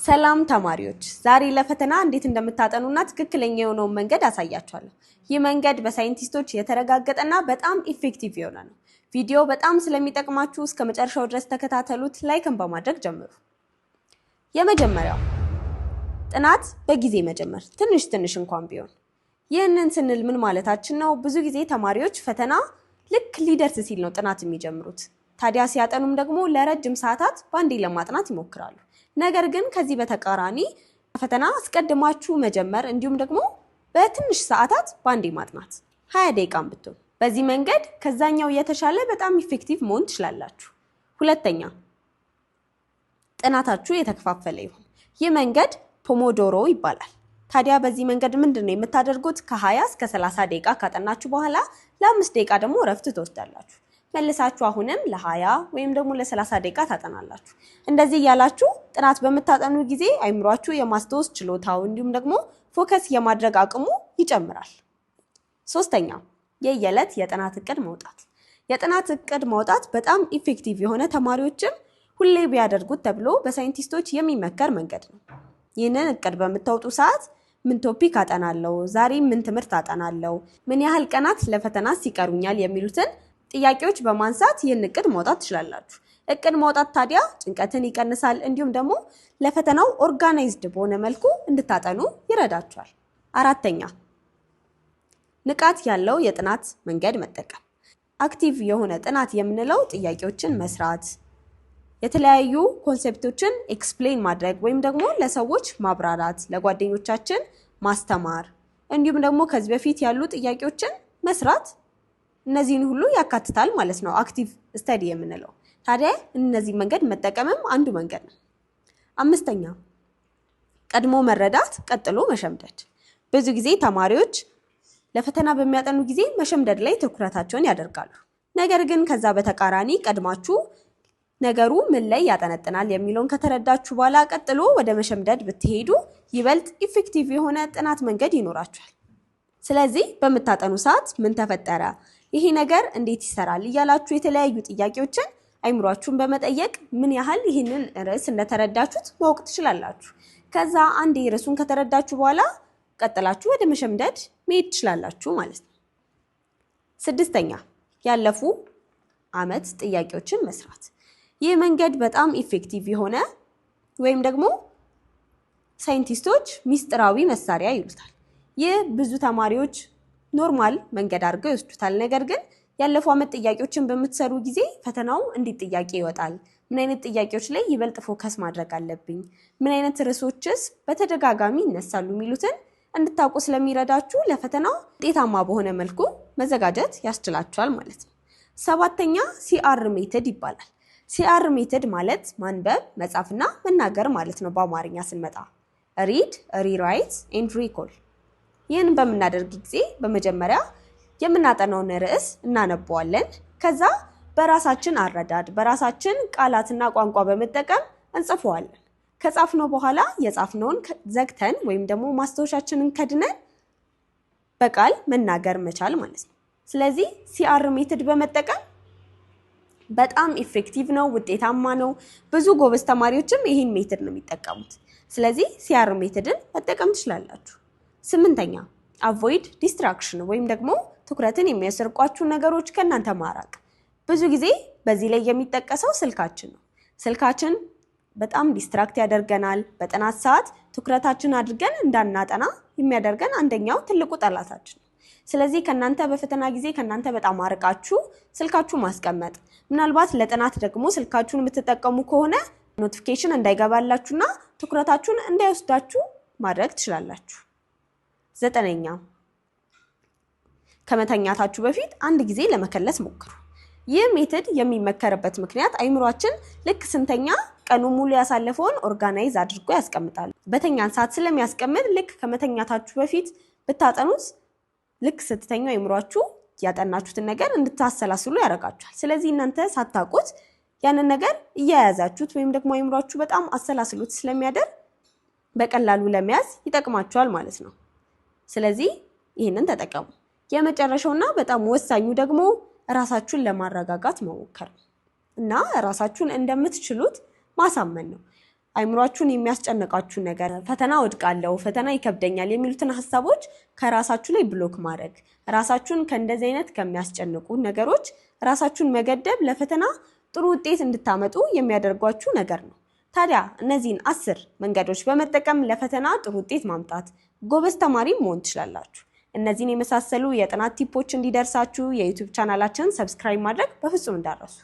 ሰላም ተማሪዎች ዛሬ ለፈተና እንዴት እንደምታጠኑና ትክክለኛ የሆነውን መንገድ አሳያችኋለሁ። ይህ መንገድ በሳይንቲስቶች የተረጋገጠና በጣም ኢፌክቲቭ የሆነ ነው። ቪዲዮ በጣም ስለሚጠቅማችሁ እስከ መጨረሻው ድረስ ተከታተሉት። ላይክን በማድረግ ጀምሩ። የመጀመሪያው ጥናት በጊዜ መጀመር ትንሽ እንኳን ቢሆን። ይህንን ስንል ምን ማለታችን ነው? ብዙ ጊዜ ተማሪዎች ፈተና ልክ ሊደርስ ሲል ነው ጥናት የሚጀምሩት። ታዲያ ሲያጠኑም ደግሞ ለረጅም ሰዓታት ባንዴ ለማጥናት ይሞክራሉ። ነገር ግን ከዚህ በተቃራኒ ፈተና አስቀድማችሁ መጀመር እንዲሁም ደግሞ በትንሽ ሰዓታት ባንዴ ማጥናት 20 ደቂቃም ብትሆን በዚህ መንገድ ከዛኛው የተሻለ በጣም ኢፌክቲቭ መሆን ትችላላችሁ። ሁለተኛ ጥናታችሁ የተከፋፈለ ይሁን። ይህ መንገድ ፖሞዶሮ ይባላል። ታዲያ በዚህ መንገድ ምንድነው የምታደርጉት? ከ20 እስከ 30 ደቂቃ ካጠናችሁ በኋላ ለ5 ደቂቃ ደግሞ እረፍት ትወስዳላችሁ። መልሳችሁ አሁንም ለ20 ወይም ደግሞ ለ30 ደቂቃ ታጠናላችሁ። እንደዚህ ያላችሁ ጥናት በመታጠኑ ጊዜ አይምሯችሁ የማስተዋል ችሎታው እንዲሁም ደግሞ ፎከስ የማድረግ አቅሙ ይጨምራል። ሶስተኛ የየዕለት የጥናት እቅድ ማውጣት። የጥናት እቅድ ማውጣት በጣም ኢፌክቲቭ የሆነ ተማሪዎችም ሁሌ ቢያደርጉት ተብሎ በሳይንቲስቶች የሚመከር መንገድ ነው። ይህንን እቅድ በምታወጡ ሰዓት ምን ቶፒክ አጠናለሁ፣ ዛሬ ምን ትምህርት አጠናለሁ፣ ምን ያህል ቀናት ለፈተና ይቀሩኛል የሚሉትን ጥያቄዎች በማንሳት ይህን እቅድ ማውጣት ትችላላችሁ። እቅድ ማውጣት ታዲያ ጭንቀትን ይቀንሳል እንዲሁም ደግሞ ለፈተናው ኦርጋናይዝድ በሆነ መልኩ እንድታጠኑ ይረዳችኋል። አራተኛ ንቃት ያለው የጥናት መንገድ መጠቀም። አክቲቭ የሆነ ጥናት የምንለው ጥያቄዎችን መስራት፣ የተለያዩ ኮንሴፕቶችን ኤክስፕሌን ማድረግ ወይም ደግሞ ለሰዎች ማብራራት፣ ለጓደኞቻችን ማስተማር እንዲሁም ደግሞ ከዚህ በፊት ያሉ ጥያቄዎችን መስራት እነዚህን ሁሉ ያካትታል ማለት ነው አክቲቭ ስተዲ የምንለው። ታዲያ እነዚህ መንገድ መጠቀምም አንዱ መንገድ ነው። አምስተኛ ቀድሞ መረዳት ቀጥሎ መሸምደድ። ብዙ ጊዜ ተማሪዎች ለፈተና በሚያጠኑ ጊዜ መሸምደድ ላይ ትኩረታቸውን ያደርጋሉ። ነገር ግን ከዛ በተቃራኒ ቀድማችሁ ነገሩ ምን ላይ ያጠነጥናል የሚለውን ከተረዳችሁ በኋላ ቀጥሎ ወደ መሸምደድ ብትሄዱ ይበልጥ ኢፌክቲቭ የሆነ ጥናት መንገድ ይኖራችኋል። ስለዚህ በምታጠኑ ሰዓት ምን ተፈጠረ፣ ይሄ ነገር እንዴት ይሰራል እያላችሁ የተለያዩ ጥያቄዎችን አይምሯችሁን በመጠየቅ ምን ያህል ይህንን ርዕስ እንደተረዳችሁት ማወቅ ትችላላችሁ። ከዛ አንዴ ርዕሱን ከተረዳችሁ በኋላ ቀጥላችሁ ወደ መሸምደድ መሄድ ትችላላችሁ ማለት ነው። ስድስተኛ ያለፉ ዓመት ጥያቄዎችን መስራት። ይህ መንገድ በጣም ኢፌክቲቭ የሆነ ወይም ደግሞ ሳይንቲስቶች ሚስጥራዊ መሳሪያ ይሉታል። ይህ ብዙ ተማሪዎች ኖርማል መንገድ አድርገው ይወስዱታል። ነገር ግን ያለፉ ዓመት ጥያቄዎችን በምትሰሩ ጊዜ ፈተናው እንዴት ጥያቄ ይወጣል፣ ምን አይነት ጥያቄዎች ላይ ይበልጥ ፎከስ ማድረግ አለብኝ፣ ምን አይነት ርዕሶችስ በተደጋጋሚ ይነሳሉ የሚሉትን እንድታውቁ ስለሚረዳችሁ ለፈተናው ውጤታማ በሆነ መልኩ መዘጋጀት ያስችላችኋል ማለት ነው። ሰባተኛ ሲአር ሜተድ ይባላል። ሲአር ሜተድ ማለት ማንበብ፣ መጻፍና መናገር ማለት ነው። በአማርኛ ስንመጣ ሪድ፣ ሪራይት ኤንድ ሪኮል። ይህን በምናደርግ ጊዜ በመጀመሪያ የምናጠናውን ርዕስ እናነበዋለን። ከዛ በራሳችን አረዳድ በራሳችን ቃላትና ቋንቋ በመጠቀም እንጽፈዋለን። ከጻፍነው በኋላ የጻፍነውን ዘግተን ወይም ደግሞ ማስታወሻችንን ከድነን በቃል መናገር መቻል ማለት ነው። ስለዚህ ሲአር ሜተድ በመጠቀም በጣም ኢፌክቲቭ ነው፣ ውጤታማ ነው። ብዙ ጎበዝ ተማሪዎችም ይህን ሜተድ ነው የሚጠቀሙት። ስለዚህ ሲአር ሜተድን መጠቀም ትችላላችሁ። ስምንተኛ አቮይድ ዲስትራክሽን ወይም ደግሞ ትኩረትን የሚያሰርቋችሁ ነገሮች ከእናንተ ማራቅ። ብዙ ጊዜ በዚህ ላይ የሚጠቀሰው ስልካችን ነው። ስልካችን በጣም ዲስትራክት ያደርገናል። በጥናት ሰዓት ትኩረታችን አድርገን እንዳናጠና የሚያደርገን አንደኛው ትልቁ ጠላታችን ነው። ስለዚህ ከእናንተ በፈተና ጊዜ ከእናንተ በጣም አርቃችሁ ስልካችሁ ማስቀመጥ፣ ምናልባት ለጥናት ደግሞ ስልካችሁን የምትጠቀሙ ከሆነ ኖቲፊኬሽን እንዳይገባላችሁና ትኩረታችሁን እንዳይወስዳችሁ ማድረግ ትችላላችሁ። ዘጠነኛ ከመተኛታችሁ በፊት አንድ ጊዜ ለመከለስ ሞክሩ። ይህ ሜተድ የሚመከርበት ምክንያት አይምሯችን ልክ ስንተኛ ቀኑ ሙሉ ያሳለፈውን ኦርጋናይዝ አድርጎ ያስቀምጣል። በተኛን ሰዓት ስለሚያስቀምጥ ልክ ከመተኛታችሁ በፊት ብታጠኑት ልክ ስትተኙ አይምሯችሁ ያጠናችሁትን ነገር እንድታሰላስሉ ያደርጋችኋል። ስለዚህ እናንተ ሳታውቁት ያንን ነገር እያያዛችሁት ወይም ደግሞ አይምሯችሁ በጣም አሰላስሉት ስለሚያደርግ በቀላሉ ለመያዝ ይጠቅማችኋል ማለት ነው። ስለዚህ ይህንን ተጠቀሙ። የመጨረሻውና በጣም ወሳኙ ደግሞ ራሳችሁን ለማረጋጋት መሞከር እና ራሳችሁን እንደምትችሉት ማሳመን ነው። አይምሯችሁን የሚያስጨንቃችሁ ነገር፣ ፈተና ወድቃለሁ፣ ፈተና ይከብደኛል የሚሉትን ሐሳቦች ከራሳችሁ ላይ ብሎክ ማድረግ፣ ራሳችሁን ከእንደዚህ አይነት ከሚያስጨንቁ ነገሮች ራሳችሁን መገደብ ለፈተና ጥሩ ውጤት እንድታመጡ የሚያደርጓችሁ ነገር ነው። ታዲያ እነዚህን 10 መንገዶች በመጠቀም ለፈተና ጥሩ ውጤት ማምጣት፣ ጎበዝ ተማሪ መሆን ትችላላችሁ። እነዚህን የመሳሰሉ የጥናት ቲፖች እንዲደርሳችሁ የዩቲዩብ ቻናላችንን ሰብስክራይብ ማድረግ በፍጹም እንዳትረሱ።